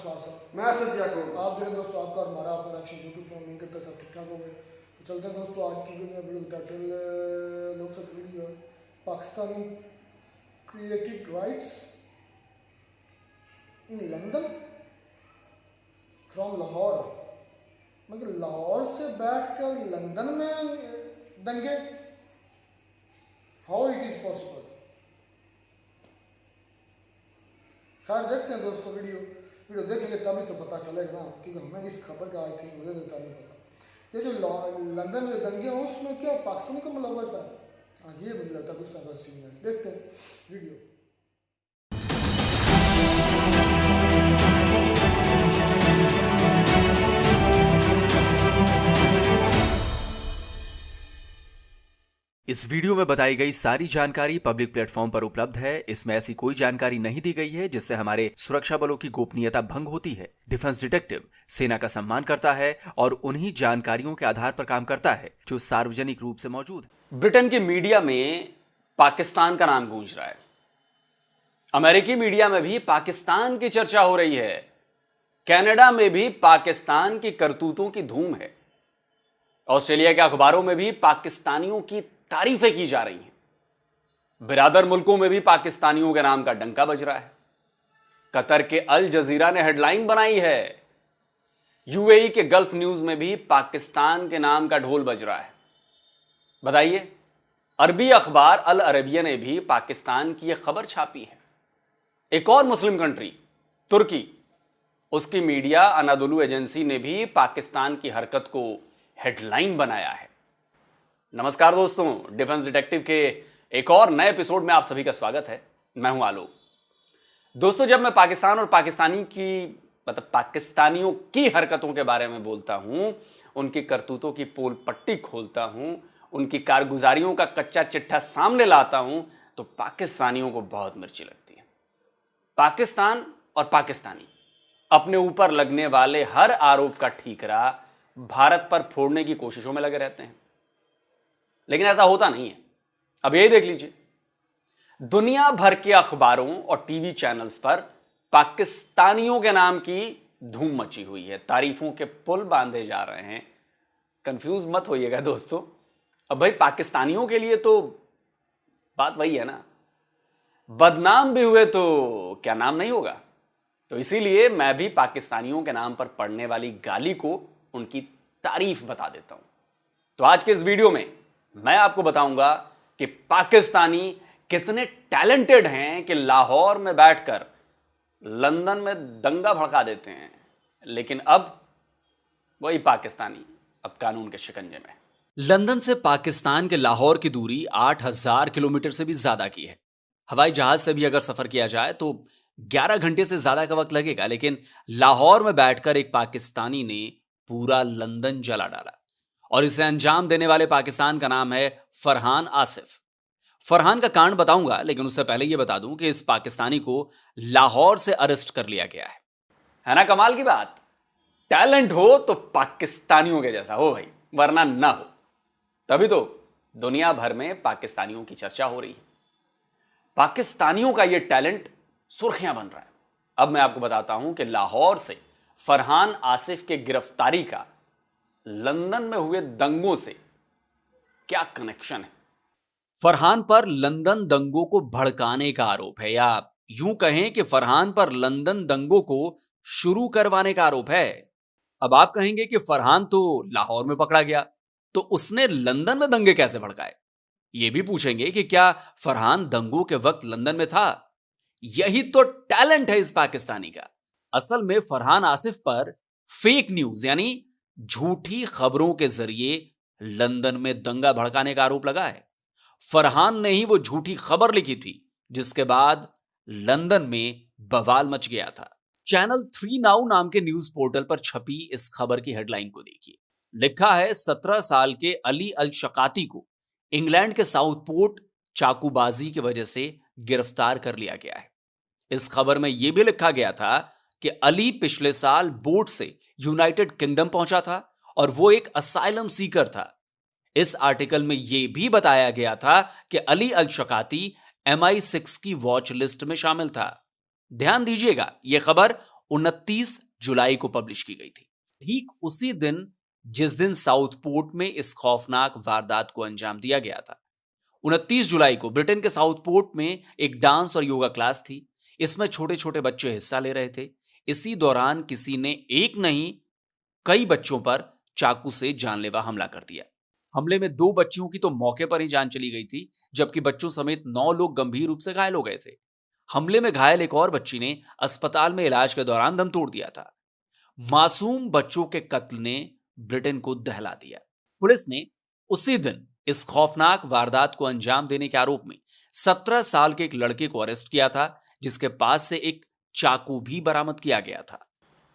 उस्ताद साहब। मैं सर को आप देखें दोस्तों, आपका और हमारा आपका रिएक्शन यूट्यूब चैनल नहीं करता, सब ठीक ठाक हो गए। तो चलते हैं दोस्तों, आज की वीडियो टाइटल लोग सब video Pakistani creative rights in London from Lahore. मगर लाहौर से बैठकर लंदन में दंगे, हाउ इट इज़ पॉसिबल। खैर देखते हैं दोस्तों, वीडियो देखेंगे तभी तो पता चलेगा ना, क्योंकि हमें इस खबर का आई थिंक मुझे देता नहीं पता। ये जो लंदन में दंगे हैं उसमें क्या पाकिस्तानी को मुलव्वस है? हाँ, ये मुझे लगता है कुछ ना कुछ सीन है। देखते हैं वीडियो। इस वीडियो में बताई गई सारी जानकारी पब्लिक प्लेटफॉर्म पर उपलब्ध है। इसमें ऐसी कोई जानकारी नहीं दी गई है जिससे हमारे सुरक्षा बलों की गोपनीयता भंग होती है। डिफेंस डिटेक्टिव सेना का सम्मान करता है और उन्हीं जानकारियों के आधार पर काम करता है जो सार्वजनिक रूप से मौजूद है। ब्रिटेन की मीडिया में पाकिस्तान का नाम गूंज रहा है। अमेरिकी मीडिया में भी पाकिस्तान की चर्चा हो रही है। कनाडा में भी पाकिस्तान की करतूतों की धूम है। ऑस्ट्रेलिया के अखबारों में भी पाकिस्तानियों की तारीफें की जा रही हैं। बिरादर मुल्कों में भी पाकिस्तानियों के नाम का डंका बज रहा है। कतर के अल जजीरा ने हेडलाइन बनाई है। यूएई के गल्फ न्यूज में भी पाकिस्तान के नाम का ढोल बज रहा है। बताइए, अरबी अखबार अल अरबिया ने भी पाकिस्तान की यह खबर छापी है। एक और मुस्लिम कंट्री तुर्की, उसकी मीडिया अनादोलू एजेंसी ने भी पाकिस्तान की हरकत को हेडलाइन बनाया है। नमस्कार दोस्तों, डिफेंस डिटेक्टिव के एक और नए एपिसोड में आप सभी का स्वागत है। मैं हूं आलोक। दोस्तों, जब मैं पाकिस्तान और पाकिस्तानियों की हरकतों के बारे में बोलता हूं, उनकी करतूतों की पोल पट्टी खोलता हूं, उनकी कारगुजारियों का कच्चा चिट्ठा सामने लाता हूं, तो पाकिस्तानियों को बहुत मिर्ची लगती है। पाकिस्तान और पाकिस्तानी अपने ऊपर लगने वाले हर आरोप का ठीकरा भारत पर फोड़ने की कोशिशों में लगे रहते हैं, लेकिन ऐसा होता नहीं है। अब यही देख लीजिए, दुनिया भर के अखबारों और टीवी चैनल्स पर पाकिस्तानियों के नाम की धूम मची हुई है। तारीफों के पुल बांधे जा रहे हैं। कंफ्यूज मत होइएगा दोस्तों, अब भाई पाकिस्तानियों के लिए तो बात वही है ना, बदनाम भी हुए तो क्या नाम नहीं होगा। तो इसीलिए मैं भी पाकिस्तानियों के नाम पर पड़ने वाली गाली को उनकी तारीफ बता देता हूं। तो आज के इस वीडियो में मैं आपको बताऊंगा कि पाकिस्तानी कितने टैलेंटेड हैं कि लाहौर में बैठकर लंदन में दंगा भड़का देते हैं, लेकिन अब वही पाकिस्तानी अब कानून के शिकंजे में। लंदन से पाकिस्तान के लाहौर की दूरी 8,000 किलोमीटर से भी ज्यादा की है। हवाई जहाज से भी अगर सफर किया जाए तो 11 घंटे से ज्यादा का वक्त लगेगा, लेकिन लाहौर में बैठकर एक पाकिस्तानी ने पूरा लंदन जला डाला। और इसे अंजाम देने वाले पाकिस्तान का नाम है फरहान आसिफ। फरहान का कांड बताऊंगा, लेकिन उससे पहले यह बता दूं कि इस पाकिस्तानी को लाहौर से अरेस्ट कर लिया गया है ना कमाल की बात। टैलेंट हो तो पाकिस्तानियों के जैसा हो भाई, वरना ना हो। तभी तो दुनिया भर में पाकिस्तानियों की चर्चा हो रही है। पाकिस्तानियों का यह टैलेंट सुर्खियां बन रहा है। अब मैं आपको बताता हूं कि लाहौर से फरहान आसिफ के गिरफ्तारी का लंदन में हुए दंगों से क्या कनेक्शन है। फरहान पर लंदन दंगों को भड़काने का आरोप है, या यूं कहें कि फरहान पर लंदन दंगों को शुरू करवाने का आरोप है। अब आप कहेंगे कि फरहान तो लाहौर में पकड़ा गया, तो उसने लंदन में दंगे कैसे भड़काए? यह भी पूछेंगे कि क्या फरहान दंगों के वक्त लंदन में था? यही तो टैलेंट है इस पाकिस्तानी का। असल में फरहान आसिफ पर फेक न्यूज यानी झूठी खबरों के जरिए लंदन में दंगा भड़काने का आरोप लगा है। फरहान ने ही वो झूठी खबर लिखी थी जिसके बाद लंदन में बवाल मच गया था। चैनल 3 नाउ नाम के न्यूज पोर्टल पर छपी इस खबर की हेडलाइन को देखिए। लिखा है, 17 साल के अली अल शकाती को इंग्लैंड के साउथपोर्ट चाकूबाजी की वजह से गिरफ्तार कर लिया गया है। इस खबर में यह भी लिखा गया था कि अली पिछले साल बोट से यूनाइटेड किंगडम पहुंचा था और वो एक असाइलम सीकर था। इस आर्टिकल में यह भी बताया गया था कि अली अल शकाती MI6 की वॉच लिस्ट में शामिल था। ध्यान दीजिएगा, यह खबर 29 जुलाई को पब्लिश की गई थी। ठीक उसी दिन जिस दिन साउथपोर्ट में इस खौफनाक वारदात को अंजाम दिया गया था। 29 जुलाई को ब्रिटेन के साउथपोर्ट में एक डांस और योगा क्लास थी। इसमें छोटे छोटे बच्चे हिस्सा ले रहे थे। इसी दौरान किसी ने एक नहीं कई बच्चों पर चाकू से जानलेवा हमला कर दिया। हमले में 2 बच्चियों की तो मौके पर ही जान चली गई थी, जबकि बच्चों समेत 9 लोग गंभीर रूप से घायल हो गए थे। हमले में घायल एक और बच्ची ने अस्पताल में इलाज के दौरान दम तोड़ दिया था। मासूम बच्चों के कत्ल ने ब्रिटेन को दहला दिया। पुलिस ने उसी दिन इस खौफनाक वारदात को अंजाम देने के आरोप में 17 साल के एक लड़के को अरेस्ट किया था, जिसके पास से एक चाकू भी बरामद किया गया था।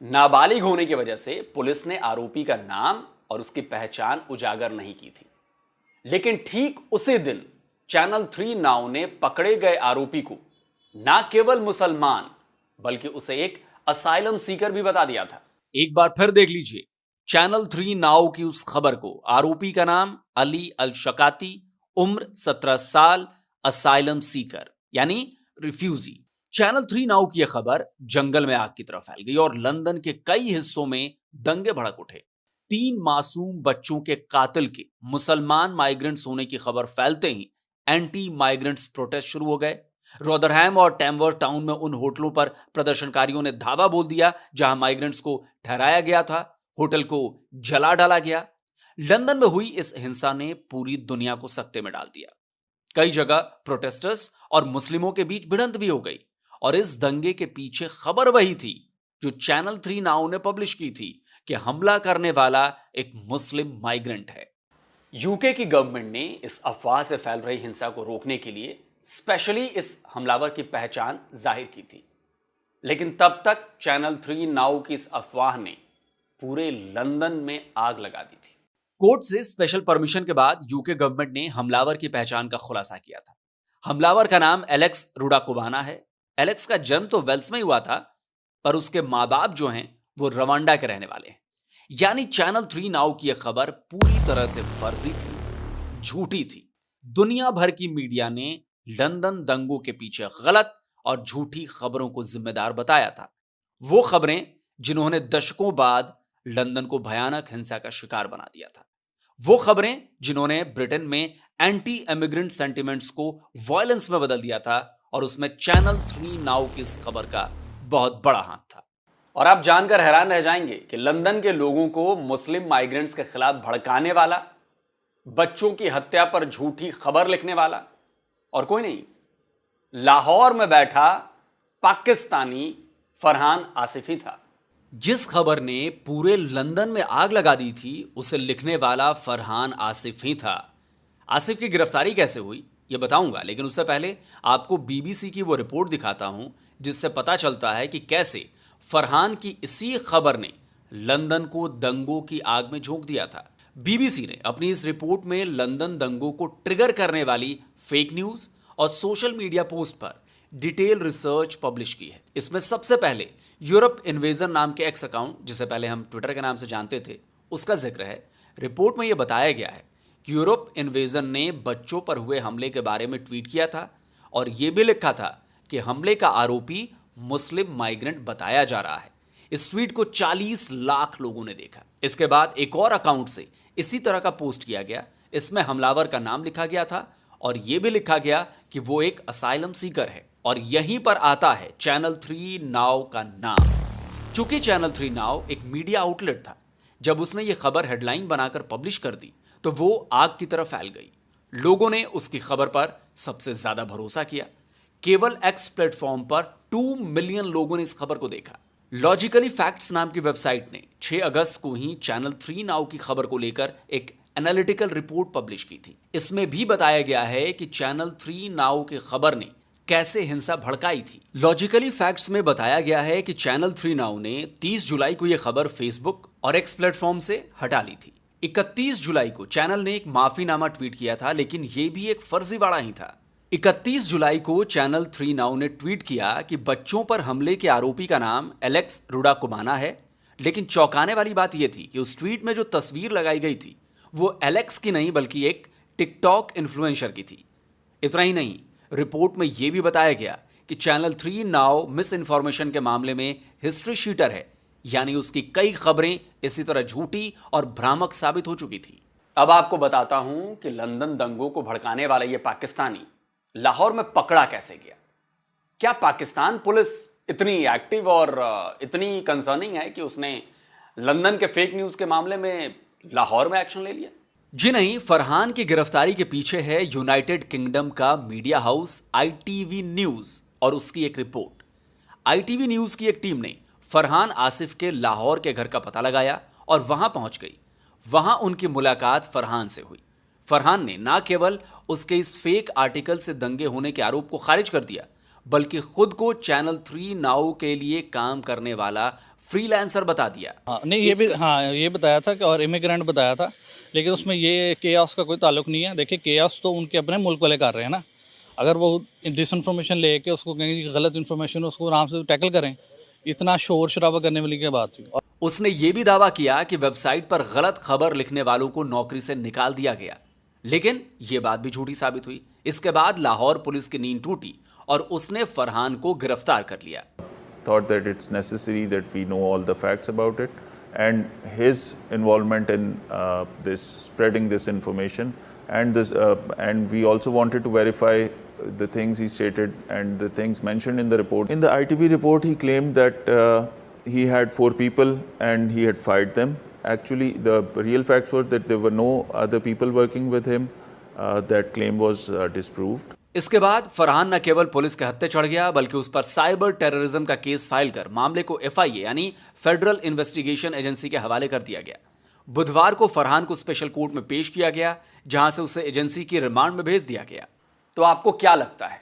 नाबालिग होने की वजह से पुलिस ने आरोपी का नाम और उसकी पहचान उजागर नहीं की थी, लेकिन ठीक उसी दिन चैनल 3 नाउ ने पकड़े गए आरोपी को ना केवल मुसलमान बल्कि उसे एक असाइलम सीकर भी बता दिया था। एक बार फिर देख लीजिए चैनल 3 नाउ की उस खबर को। आरोपी का नाम अली अल शकाती, उम्र 17 साल, असाइलम सीकर यानी रिफ्यूजी। चैनल 3 नाउ की यह खबर जंगल में आग की तरह फैल गई और लंदन के कई हिस्सों में दंगे भड़क उठे। 3 मासूम बच्चों के कातिल के मुसलमान माइग्रेंट्स होने की खबर फैलते ही एंटी माइग्रेंट्स प्रोटेस्ट शुरू हो गए। रोदरहैम और टैमवर्थ टाउन में उन होटलों पर प्रदर्शनकारियों ने धावा बोल दिया जहां माइग्रेंट्स को ठहराया गया था। होटल को जला डाला गया। लंदन में हुई इस हिंसा ने पूरी दुनिया को सकते में डाल दिया। कई जगह प्रोटेस्टर्स और मुस्लिमों के बीच भिड़ंत भी हो गई और इस दंगे के पीछे खबर वही थी जो चैनल 3 नाउ ने पब्लिश की थी कि हमला करने वाला एक मुस्लिम माइग्रेंट है। यूके की गवर्नमेंट ने इस अफवाह से फैल रही हिंसा को रोकने के लिए स्पेशली इस हमलावर की पहचान जाहिर की थी, लेकिन तब तक चैनल 3 नाउ की इस अफवाह ने पूरे लंदन में आग लगा दी थी। कोर्ट से स्पेशल परमिशन के बाद यूके गवर्नमेंट ने हमलावर की पहचान का खुलासा किया था। हमलावर का नाम एलेक्स रुडाकोबाना है। एलेक्स का जन्म तो वेल्स में हुआ था, पर उसके माँ बाप जो हैं वो रवांडा के रहने वाले हैं। यानी चैनल 3 नाउ की यह खबर पूरी तरह से फर्जी थी, झूठी थी। दुनिया भर की मीडिया ने लंदन दंगों के पीछे गलत और झूठी खबरों को जिम्मेदार बताया था। वो खबरें जिन्होंने दशकों बाद लंदन को भयानक हिंसा का शिकार बना दिया था। वो खबरें जिन्होंने ब्रिटेन में एंटी इमिग्रेंट सेंटिमेंट्स को वायलेंस में बदल दिया था, और उसमें चैनल 3 नाउ की इस खबर का बहुत बड़ा हाथ था। और आप जानकर हैरान रह जाएंगे कि लंदन के लोगों को मुस्लिम माइग्रेंट्स के खिलाफ भड़काने वाला, बच्चों की हत्या पर झूठी खबर लिखने वाला और कोई नहीं, लाहौर में बैठा पाकिस्तानी फरहान आसिफी था। जिस खबर ने पूरे लंदन में आग लगा दी थी उसे लिखने वाला फरहान आसिफ ही था। आसिफ की गिरफ्तारी कैसे हुई ये बताऊंगा, लेकिन उससे पहले आपको बीबीसी की वो रिपोर्ट दिखाता हूं जिससे पता चलता है कि कैसे फरहान की इसी खबर ने लंदन को दंगों की आग में झोंक दिया था। बीबीसी ने अपनी इस रिपोर्ट में लंदन दंगों को ट्रिगर करने वाली फेक न्यूज और सोशल मीडिया पोस्ट पर डिटेल रिसर्च पब्लिश की है। इसमें सबसे पहले यूरोप इन्वेजन नाम के एक्स अकाउंट, जिसे पहले हम ट्विटर के नाम से जानते थे, उसका जिक्र है। रिपोर्ट में यह बताया गया है कि यूरोप इन्वेजन ने बच्चों पर हुए हमले के बारे में ट्वीट किया था और यह भी लिखा था कि हमले का आरोपी मुस्लिम माइग्रेंट बताया जा रहा है। इस ट्वीट को 40 लाख लोगों ने देखा। इसके बाद एक और अकाउंट से इसी तरह का पोस्ट किया गया। इसमें हमलावर का नाम लिखा गया था और यह भी लिखा गया कि वो एक असाइलम सीकर है। और यहीं पर आता है चैनल 3 नाउ का नाम। चूंकि चैनल 3 नाउ एक मीडिया आउटलेट था, जब उसने ये खबर हेडलाइन बनाकर पब्लिश कर दी तो वो आग की तरह फैल गई। लोगों ने उसकी खबर पर सबसे ज्यादा भरोसा किया। केवल एक्स प्लेटफॉर्म पर 2 मिलियन लोगों ने इस खबर को देखा। लॉजिकली फैक्ट्स नाम की वेबसाइट ने 6 अगस्त को ही चैनल 3 नाउ की खबर को लेकर एक एनालिटिकल रिपोर्ट पब्लिश की थी। इसमें भी बताया गया है कि चैनल 3 नाउ की खबर ने कैसे हिंसा भड़काई थी। लॉजिकली फैक्ट्स में बताया गया है कि चैनल 3 नाउ ने 30 जुलाई को यह खबर फेसबुक और एक्स प्लेटफॉर्म से हटा ली थी। 31 जुलाई को चैनल ने एक माफीनामा ट्वीट किया था, लेकिन यह भी एक फर्जीवाड़ा ही था। 31 जुलाई को चैनल 3 नाउ ने ट्वीट किया कि बच्चों पर हमले के आरोपी का नाम एलेक्स रुडाकोबाना है, लेकिन चौंकाने वाली बात यह थी कि उस ट्वीट में जो तस्वीर लगाई गई थी वो एलेक्स की नहीं बल्कि एक टिकटॉक इन्फ्लुएंसर की थी। इतना ही नहीं, रिपोर्ट में यह भी बताया गया कि चैनल 3 नाउ मिस इन्फॉर्मेशन के मामले में हिस्ट्री शीटर है, यानी उसकी कई खबरें इसी तरह झूठी और भ्रामक साबित हो चुकी थी। अब आपको बताता हूं कि लंदन दंगों को भड़काने वाला यह पाकिस्तानी लाहौर में पकड़ा कैसे गया। क्या पाकिस्तान पुलिस इतनी एक्टिव और इतनी कंसर्निंग है कि उसने लंदन के फेक न्यूज के मामले में लाहौर में एक्शन ले लिया? जी नहीं, फरहान की गिरफ्तारी के पीछे है यूनाइटेड किंगडम का मीडिया हाउस ITV न्यूज और उसकी एक रिपोर्ट। ITV न्यूज की एक टीम ने फरहान आसिफ के लाहौर के घर का पता लगाया और वहां पहुंच गई। वहां उनकी मुलाकात फरहान से हुई। फरहान ने न केवल उसके इस फेक आर्टिकल से दंगे होने के आरोप को खारिज कर दिया, बल्कि खुद को चैनल 3 नाउ के लिए काम करने वाला फ्रीलांसर बता दिया। नहीं, ये बताया था कि और इमिग्रेंट बताया था, लेकिन उसमें ये केओस का कोई ताल्लुक नहीं है। देखिए, केओस तो उनके अपने मुल्क वाले कर रहे हैं ना। अगर वो डिसइंफॉर्मेशन लेके उसको कहेंगे कि गलत इन्फॉर्मेशन, उसको आराम से टैकल करें। इतना शोर शराबा करने वाली क्या बात थी। उसने ये भी दावा किया कि वेबसाइट पर गलत खबर लिखने वालों को नौकरी से निकाल दिया गया, लेकिन यह बात भी झूठी साबित हुई। इसके बाद लाहौर पुलिस की नींद टूटी और उसने फरहान को गिरफ्तार कर लिया। Thought that it's necessary that we know all the facts about it, and his involvement in this spreading this information, and we also wanted to verify the things he stated and the things mentioned in the report. In the ITV report, he claimed that he had 4 people and he had fired them. Actually, the real facts were that there were no other people working with him. That claim was disproved. इसके बाद फरहान न केवल police के हत्थे चढ़ गया, बल्कि उस पर साइबर टेररिज्म का केस फाइल कर मामले को FIA यानी फेडरल इन्वेस्टिगेशन एजेंसी के हवाले कर दिया गया। बुधवार को फरहान को स्पेशल कोर्ट में पेश किया गया, जहां से उसे एजेंसी की रिमांड में भेज दिया गया। तो आपको क्या लगता है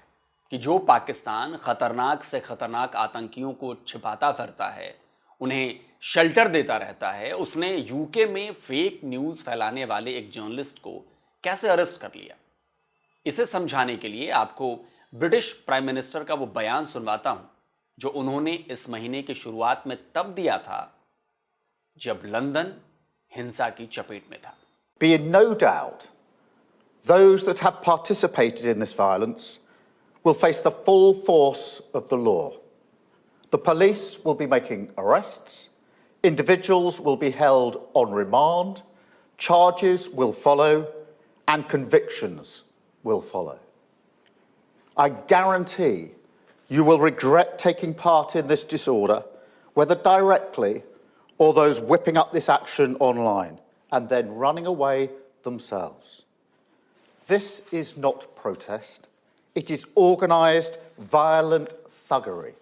कि जो पाकिस्तान खतरनाक से खतरनाक आतंकियों को छिपाता फिरता है, उन्हें शेल्टर देता रहता है, उसने यूके में फेक न्यूज फैलाने वाले एक जर्नलिस्ट को कैसे अरेस्ट कर लिया? इसे समझाने के लिए आपको ब्रिटिश प्राइम मिनिस्टर का वो बयान सुनवाता हूं जो उन्होंने इस महीने की शुरुआत में तब दिया था जब लंदन हिंसा की चपेट में था। Be in no doubt, those that have participated in this violence will face the full force of the law. The police will be making arrests, individuals will be held on remand, charges will follow, and convictions will follow. I guarantee you will regret taking part in this disorder, whether directly or those whipping up this action online and then running away themselves. This is not protest. It is organised, violent thuggery,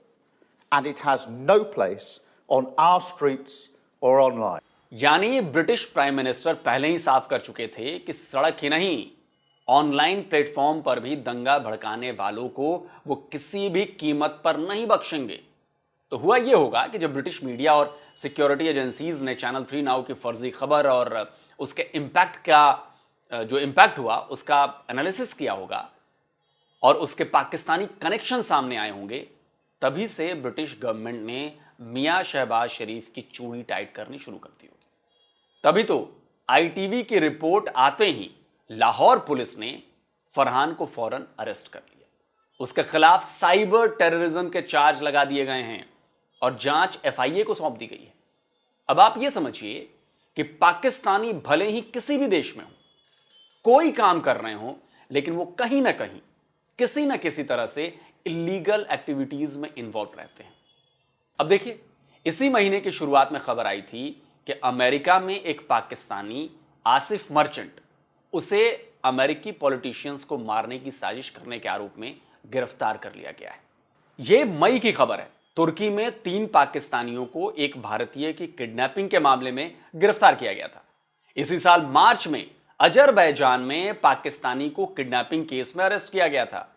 and it has no place on our streets or online. यानी British prime minister पहले ही साफ कर चुके थे कि सड़क ही नहीं, online platform पर भी दंगा भड़काने वालों को वो किसी भी कीमत पर नहीं बख्शेंगे। तो हुआ ये होगा कि जब ब्रिटिश मीडिया और सिक्योरिटी एजेंसीज ने चैनल 3 नाउ की फर्जी खबर और उसके इम्पैक्ट का जो इम्पैक्ट हुआ उसका एनालिसिस किया होगा और उसके पाकिस्तानी कनेक्शन सामने आए होंगे, तभी से ब्रिटिश गवर्नमेंट ने मियां शहबाज शरीफ की चूड़ी टाइट करनी शुरू कर दी होगी। तभी तो ITV की रिपोर्ट आते ही लाहौर पुलिस ने फरहान को फौरन अरेस्ट कर लिया। उसके खिलाफ साइबर टेररिज्म के चार्ज लगा दिए गए हैं और जांच FIA को सौंप दी गई है। अब आप यह समझिए कि पाकिस्तानी भले ही किसी भी देश में हो, कोई काम कर रहे हो, लेकिन वो कहीं ना कहीं किसी ना किसी तरह से इलीगल एक्टिविटीज में इन्वॉल्व रहते हैं। अब देखिए, इसी महीने की शुरुआत में खबर आई थी कि अमेरिका में एक पाकिस्तानी आसिफ मर्चेंट, उसे अमेरिकी पॉलिटिशियंस को मारने की साजिश करने के आरोप में गिरफ्तार कर लिया गया है। यह मई की खबर है। तुर्की में 3 पाकिस्तानियों को एक भारतीय की किडनैपिंग के मामले में गिरफ्तार किया गया था। इसी साल मार्च में अजरबैजान में पाकिस्तानी को किडनैपिंग केस में अरेस्ट किया गया था।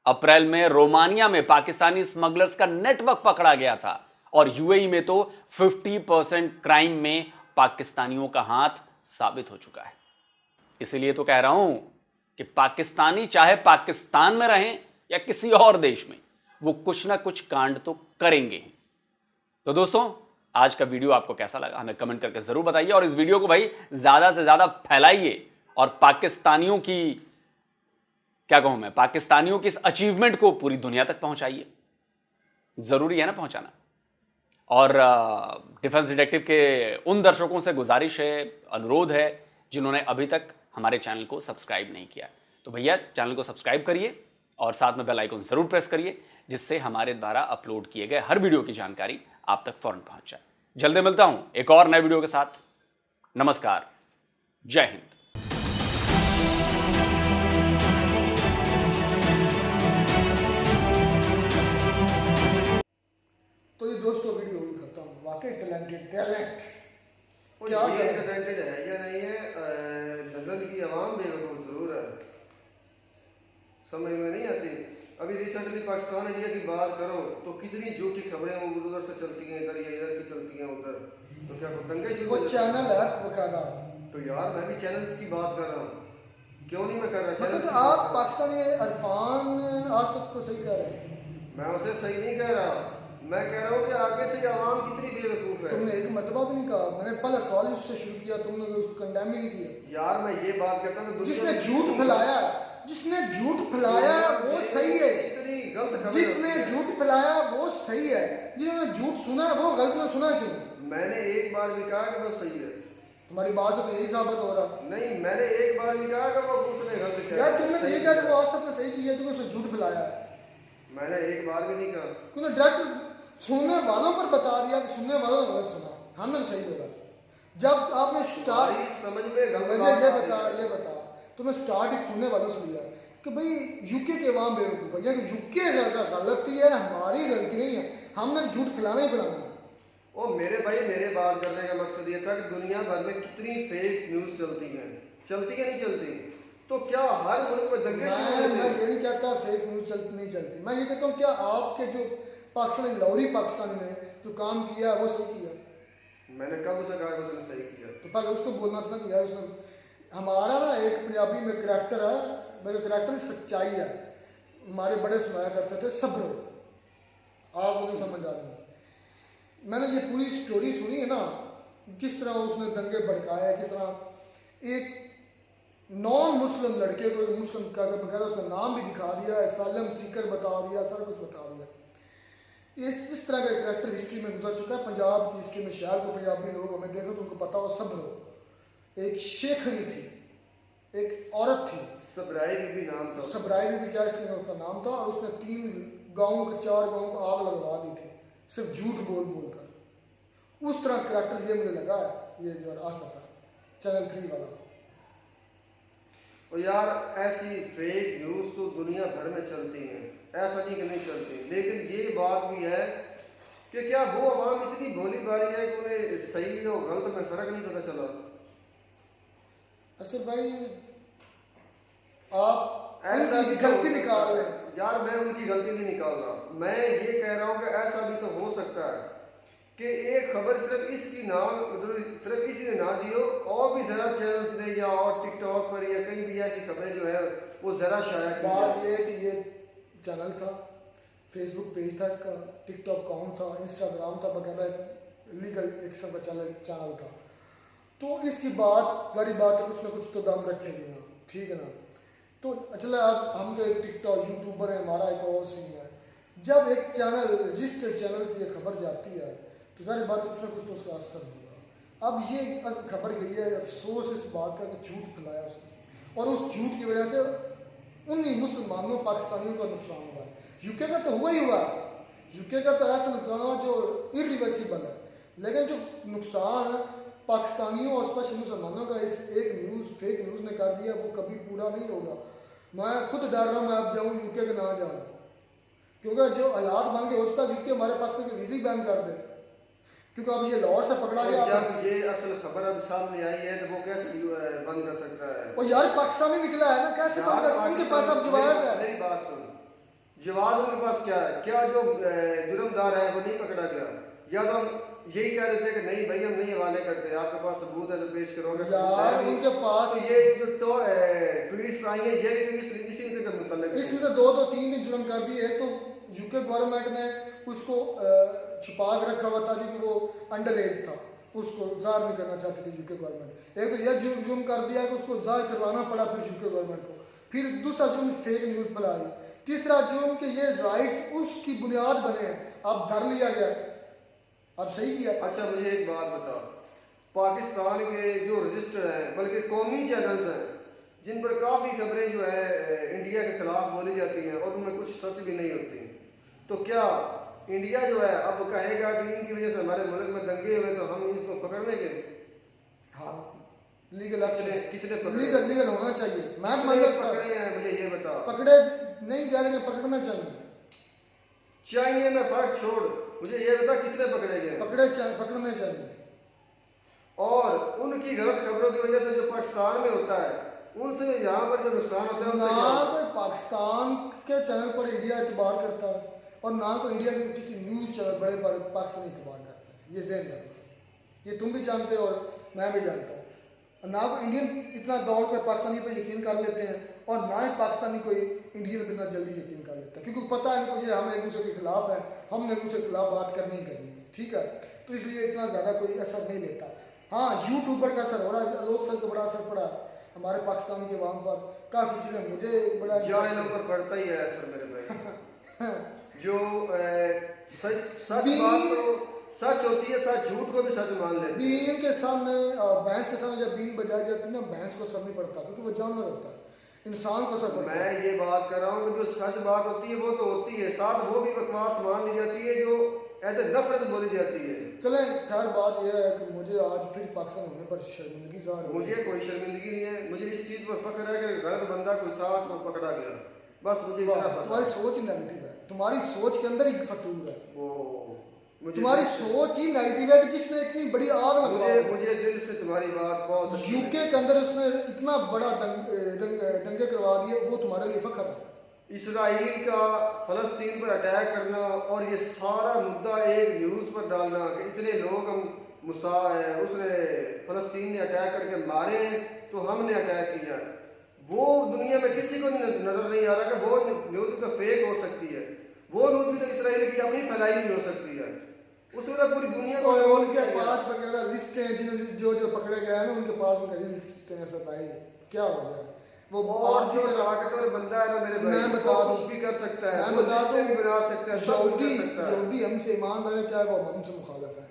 अप्रैल में रोमानिया में पाकिस्तानी स्मगलर्स का नेटवर्क पकड़ा गया था और UAE में तो 50% क्राइम में पाकिस्तानियों का हाथ साबित हो चुका है। इसीलिए तो कह रहा हूं कि पाकिस्तानी चाहे पाकिस्तान में रहें या किसी और देश में, वो कुछ ना कुछ कांड तो करेंगे। तो दोस्तों, आज का वीडियो आपको कैसा लगा हमें कमेंट करके जरूर बताइए और इस वीडियो को भाई ज्यादा से ज्यादा फैलाइए और पाकिस्तानियों की क्या कहूं मैं, पाकिस्तानियों की इस अचीवमेंट को पूरी दुनिया तक पहुंचाइए, जरूरी है ना पहुंचाना। और डिफेंस डिटेक्टिव के उन दर्शकों से गुजारिश है, अनुरोध है, जिन्होंने अभी तक हमारे चैनल को सब्सक्राइब नहीं किया, तो भैया चैनल को सब्सक्राइब करिए और साथ में बेल आइकन जरूर प्रेस करिए, जिससे हमारे द्वारा अपलोड किए गए हर वीडियो की जानकारी आप तक फौरन पहुंच जाए। जल्दी मिलता हूं एक और नए वीडियो के साथ। नमस्कार, जय हिंद। तो ये दोस्तों वीडियो हुई खत्म। वाकई टैलेंट क्या टैलेंटेड है या नहीं है, लंदन की आवाम बेवकूफ़ जरूर है, समझ में नहीं आती। अभी रिसेंटली पाकिस्तान इंडिया की बात करो तो कितनी झूठी खबरें उधर से चलती हैं, इधर या इधर की चलती हैं उधर, तो क्या दंगे शुरू वो चैनल है बकायदा। तो यार मैं भी चैनल्स की बात कर रहा हूँ, क्यों नहीं मैं कर रहा? मतलब चैनल्स तो आप पाकिस्तानी इरफान आसिफ को सही कह रहे हैं। मैं उसे सही नहीं कह रहा, मैं कह रहा हूँ कि आगे से आवाम कितनी बेवकूफ़ है। तुमने एक मरतबा भी नहीं कहा, मैंने पहले सवाल उससे शुरू किया, तुमने उसको कंडेम ही नहीं किया। यार मैं ये बात करता हूँ जिसने झूठ फैलाया, जिसने झूठ फैलाया वो सही है, इतनी गलत खबर जिसने झूठ फैलाया वो सही है, जिन्होंने झूठ सुना वो गलत ने सुना क्यों? मैंने एक बार भी कहा कि वो सही है, तुम्हारी बात से तो यही साबित हो रहा। नहीं मैंने एक बार भी कहा कि वो उसने गलत किया। यार तुमने तो ये कहा कि वो आसिफ ने सही किया, तुमने उसने झूठ फैलाया। मैंने एक बार भी नहीं कहा। तूने डायरेक्ट सुनने वालों पर बता दिया कि सुनने वालों ने गलत सुना, हमने सही बोला। जब आपने स्टार्ट समझ में गलत मुझे ये बता तुमने स्टार्ट ही सुनने वालों से लिया कि भाई यूके के अवाम बेवकूफ़ है, या कि यूके गलती है, हमारी गलती नहीं है, हमने झूठ फैलाना ही फैलाना। ओ मेरे भाई, मेरे बात करने का मकसद ये था कि दुनिया भर में कितनी फेक न्यूज़ चलती है नहीं चलती, तो क्या हर मुल्क में दंगे शुरू होते मैं हैं? ये नहीं कहता फेक न्यूज़ नहीं चलती, मैं ये कहता हूँ क्या आपके जो पाकिस्तानी लाहौरी पाकिस्तानी ने जो काम किया वो सही किया? मैंने कब उसे कहा कि उसने सही किया? तो पहले उसको बोलना था ना कि यार उसने हमारा ना एक पंजाबी में करैक्टर है, मेरे करैक्टर में सच्चाई है, हमारे बड़े सुनाया करते थे सब्र, आप मुझे समझ आ रही है। मैंने ये पूरी स्टोरी सुनी है ना, किस तरह उसने दंगे भड़काए, किस तरह एक नॉन मुस्लिम लड़के को मुस्लिम का बकायदा उसका नाम भी दिखा दिया, एसाइलम सीकर बता दिया, सारा कुछ बता दिया। इस तरह का करैक्टर हिस्ट्री में गुजर चुका है, पंजाब की हिस्ट्री में। शायद को पंजाबी लोग हमें देख रहे तो उनको पता हो सब्र हो। एक शेखरी थी, एक औरत थी, सबराई भी नाम था, सबराई भी क्या इसका उसका नाम था, और उसने 4 गाँव को आग लगवा दी थी सिर्फ झूठ बोल कर। उस तरह करैक्टर ये मुझे लगा है, ये जो आसिफ है चैनल 3 वाला। और यार ऐसी फेक न्यूज़ तो दुनिया भर में चलती हैं, ऐसा नहीं कि नहीं चलती, लेकिन ये बात भी है कि क्या वो आवाम इतनी भोली भाली है कि उन्हें सही और गलत में फ़र्क नहीं पता चला? असर भाई आप ऐसा उनकी भी तो गलती हो निकाल सकता रहे है। हैं। यार मैं उनकी गलती नहीं निकाल रहा, मैं ये कह रहा हूँ कि ऐसा भी तो हो सकता है कि एक खबर सिर्फ इसकी ना सिर्फ इसी ने ना दी हो, और भी ज़रा चैनल्स ने या और टिकटॉक पर या कहीं भी ऐसी खबरें जो है वो ज़रा शाया की बात जाए। ये है कि ये चैनल था, फेसबुक पेज था इसका, टिकटॉक अकाउंट था, इंस्टाग्राम था, बाकायदा लीगल एक किस्म का चैनल था। तो इसकी बात सारी बात है, कुछ ना कुछ तो दम रखेगी ना, ठीक है ना। तो चलो अब हम तो एक टिकटॉक यूट्यूबर है, हमारा एक और सीन है। जब एक चैनल रजिस्टर्ड चैनल से ये खबर जाती है तो सारी बात कुछ ना कुछ तो उसका असर होगा। अब ये खबर गई है, अफसोस इस बात का कि झूठ फैलाया उसने, और उस झूठ की वजह से उन्हीं मुसलमानों पाकिस्तानियों का नुकसान हुआ है। यूके का तो हुआ ही हुआ, यूके का तो ऐसा नुकसान हुआ जो इरिवर्सिबल है, लेकिन जो नुकसान पाकिस्तानियों और स्पेशल मुसलमानों का इस एक न्यूज़ फेक न्यूज़ ने कर दिया वो कभी पूरा नहीं होगा। मैं खुद डर रहा हूँ मैं अब जाऊँ यूके के ना जाऊँ, क्योंकि जो हालात बन गए हो सकता है यूके हमारे पाकिस्तान के वीज़ा बैन कर दे, क्योंकि अब ये लाहौर से पकड़ा गया। जब ये असल खबर अब सामने आई है तो वो कैसे बंद कर सकता है? और यार पाकिस्तानी निकला है ना, कैसे बंद कर सकता है? उनके पास अब जवाब है। मेरी बात सुन, जवाब उनके पास क्या है? क्या जो जुर्मदार है वो नहीं पकड़ा गया? या तो हम यही कह रहे थे कि नहीं भाई हम नहीं हवाले करते, आपके पास सबूत है तो पेश करोगे यार उनके पास। तो ये जो ट्वीट्स आई हैं ये इसी के मुताबिक इसमें तो 2-3 दिन जुर्म कर दिए। एक तो यूके गवर्नमेंट ने उसको छुपा के रखा हुआ था क्योंकि वो अंडर एज था, उसको ज़ाहिर नहीं करना चाहती थी यूके गवर्नमेंट। एक तो यह जुर्म कर दिया कि उसको ज़ाहिर करवाना पड़ा फिर यूके गवर्नमेंट को फिर दूसरा जुर्म फेक न्यूज़ फैलाई, तीसरा जुर्म कि ये राइट्स उसकी बुनियाद बने हैं, अब धर लिया गया, अब सही किया। अच्छा मुझे एक बात बताओ, पाकिस्तान के जो रजिस्टर्ड हैं बल्कि कौमी चैनल्स हैं जिन पर काफ़ी खबरें जो है इंडिया के खिलाफ बोली जाती हैं और उनमें कुछ सच भी नहीं होती, तो क्या इंडिया जो है अब कहेगा कि इनकी वजह से हमारे मुल्क में दंगे हुए तो हम इसको पकड़ लेंगे? हाँ, लीगल एक्शन, कितने लीगल होना चाहिए। मैं पकड़े हैं मुझे ये बताओ। पकड़े नहीं जा रहे, पकड़ना चाहिए। चाहिए में फर्क छोड़, मुझे ये बता कितने पकड़े गए? पकड़ने चाहिए। और उनकी गलत खबरों की वजह से जो पाकिस्तान में होता है उनसे यहाँ पर जो नुकसान होता है ना उससे क्या? कोई पाकिस्तान के चैनल पर इंडिया इतबार करता है और ना कोई इंडिया के किसी न्यूज़ चैनल बड़े पर पाकिस्तान इतबार करता है, ये ज़हन रखो। ये तुम भी जानते हो और मैं भी जानता हूँ। ना कोई इंडियन इतना दौड़ कर पाकिस्तानी पर यकीन कर लेते हैं और ना ही पाकिस्तानी कोई इंडियन पर इतना जल्दी यकीन कर लेता है, क्योंकि पता है इनको ये हम एक दूसरे के खिलाफ हैं, हमने एक दूसरे के खिलाफ बात करनी ही करनी है, ठीक है। तो इसलिए इतना ज़्यादा कोई असर नहीं लेता। हाँ, यूट्यूबर का असर हो रहा है, लोग सर को बड़ा असर पड़ा हमारे पाकिस्तान के अवाम पर, काफ़ी चीज़ें मुझे बड़ा जाहिलों पर पड़ता ही है असर मेरे भाई। जो सच बात तो सच होती है, सच झूठ को भी सच मान लेते हैं। बीन के सामने भैंस के सामने जब बीन बजाई जाती है ना, भैंस को असर नहीं पड़ता क्योंकि वो जानवर होता है, इंसान को असर पड़ता है। मैं ये बात कर रहा हूँ कि जो सच बात होती है वो तो होती है, साथ वो भी बकवास मान ली जाती है जो ऐसे नफरत बोली जाती है। चले खैर बात यह है कि मुझे आज फिर पाकिस्तान होने पर शर्मिंदगी ज़ाहिर हो रही मुझे कोई शर्मिंदगी नहीं है, मुझे इस चीज़ पर फख्र है कि गलत बंदा कोई था तो पकड़ा गया, बस मुझे इतना है। पता तुम्हारी है। सोच ही नेगेटिव है, तुम्हारी सोच के अंदर ही फतूर है, वो मुझे तुम्हारी सोच ही नेगेटिव है कि जिसने इतनी बड़ी आग लगवा दी। मुझे दिल से तुम्हारी बात बहुत अच्छी लगी। यूके के अंदर उसने इतना बड़ा दंगे करवा दिए, वो तुम्हारे लिए फख्र है। इसराइल का फ़लस्तीन पर अटैक करना और ये सारा मुद्दा एक न्यूज़ पर डालना कि इतने लोग हम उसने फ़लस्तीन ने अटैक करके मारे तो हमने अटैक किया, वो दुनिया में किसी को नज़र नहीं आ रहा कि वो न्यूज़ तो फेक हो सकती है, वो न्यूज़ भी तो इसराइल की अपनी फैलाई हुई हो सकती है, उसमें तो पूरी दुनिया को और उनके पास वगैरह लिस्ट हैं, जिन्होंने जो पकड़े गए हैं ना उनके पास उनका लिस्ट है सब भाई, क्या हो गया वो और जो ताकतवर बंदा है ना मेरे भाई, मैं बता वो दूं, कुछ भी कर सकता है, मैं वो बता रिश्ते दूं, भी बना सकता है, सब कुछ कर सकता है। यहूदी हमसे ईमानदार है, चाहे वो हमसे मुखालिफ है,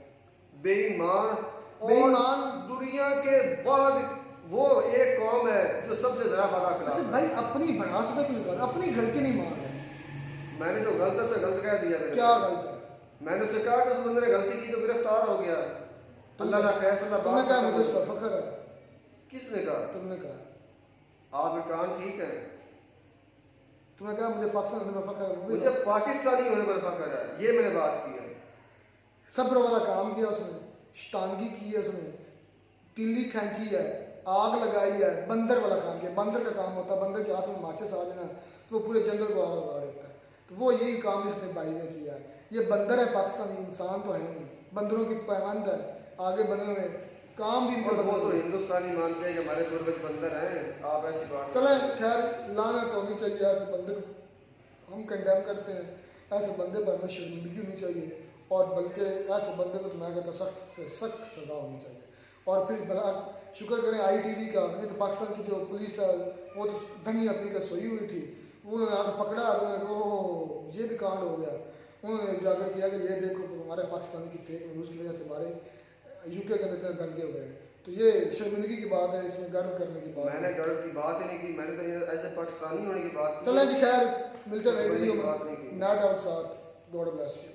बेईमान बेईमान दुनिया के बाद वो एक कौम है जो सबसे ज्यादा बड़ा अच्छा खिलाफ है। भाई अपनी भड़ास में क्यों निकाल, अपनी गलती नहीं मान रहे, मैंने जो गलत से गलत कह दिया मेरे क्या भाई। गलत है? मैंने उससे कहा कि उस बंदे ने गलती की तो गिरफ्तार हो गया, अल्लाह ना फैसला। तुमने कहा मुझे उस पर फख्र है, किसने कहा? तुमने कहा, आपके कान ठीक है? तुमने कहा मुझे पाकिस्तान होने पर फख्र है, वो भी मुझे पाकिस्तानी होने पर फख्र है, ये मैंने बात की है। सब्र वाला काम किया उसने, शैतानगी की है उसने, तिल्ली खींची है, आग लगाई है, बंदर वाला काम किया। बंदर का काम होता है, बंदर के हाथ में माचिस आ जाना तो वो पूरे जंगल को आग लगा देता है, तो वो यही काम इसने भाई ने किया है। ये बंदर है, पाकिस्तानी इंसान तो है नहीं, बंदरों की पैबंद है, आगे बने हुए काम भी इनके और वो बंदर तो हैं। हिंदुस्तानी मानते हैं कि हमारे पूर्वज बंदर हैं, आप ऐसी बात चले खैर लानत होनी चाहिए ऐसे बंदे को, हम कंडेम करते हैं, ऐसे बंदे पर हमें शर्मिंदगी होनी चाहिए और बल्कि ऐसे बंदे को तो मैं कहता सख्त से सख्त सज़ा होनी चाहिए। और फिर भला शुक्र करें ITV का, नहीं तो पाकिस्तान की जो पुलिस है वो तो धनिया पी कर सोई हुई थी, उन्होंने आकर पकड़ा, उन्होंने ओह ये भी कांड हो गया, उन्होंने उजागर किया कि ये देखो हमारे पाकिस्तानी की फेक न्यूज़ की वजह से हमारे UK के अंदर इतने दंगे हो गए, तो ये शर्मिंदगी की बात है, इसमें गर्व करने की बात मैंने है। गर्व की बात ही नहीं की, मैंने तो ये ऐसे पाकिस्तानी होने की बात की। चलें जी खैर मिलते हैं नई समझने वीडियो की बात में, नहीं की। नया डाउट साथ, गॉड ब्लेस यू।